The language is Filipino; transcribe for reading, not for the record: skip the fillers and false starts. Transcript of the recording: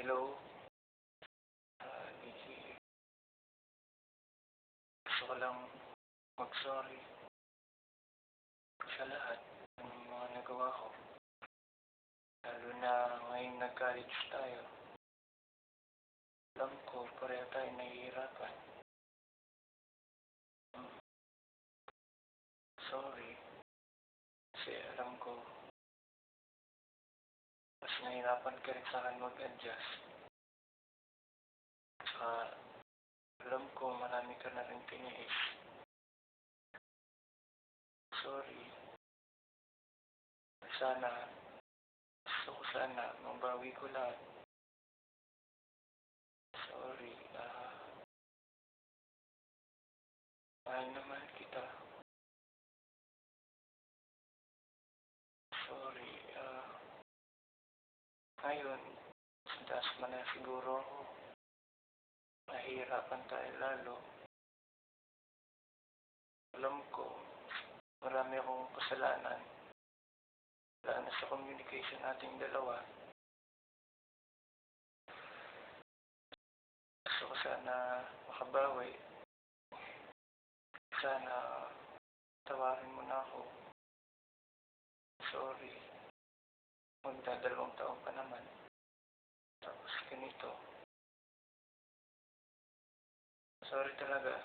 Hello, Nikki. Gusto ko lang mag-sorry sa lahat ng mga nagawa ko. Lalo na ngayong nag-college tayo. Alam ko, pareho tayo nahihirapan. Sorry. Kasi alam ko, mas nahihirapan ka rin sa akin mag-adjust. Saka, alam ko marami ka na rin tiniis. Sorry. Gusto ko sana mabawi ko lahat. Sorry. Mahal naman kita. Sorry. Ngayon, sa taas mo na siguro ako. Nahihirapan tayo lalo. Alam ko, marami akong kasalanan. Wala na sa communication nating dalawa. Gusto ko sana makabawi. Sana tawarin mo na ako. Sorry. Magdadalawang taon pa naman. Tapos ganito. Sorry talaga.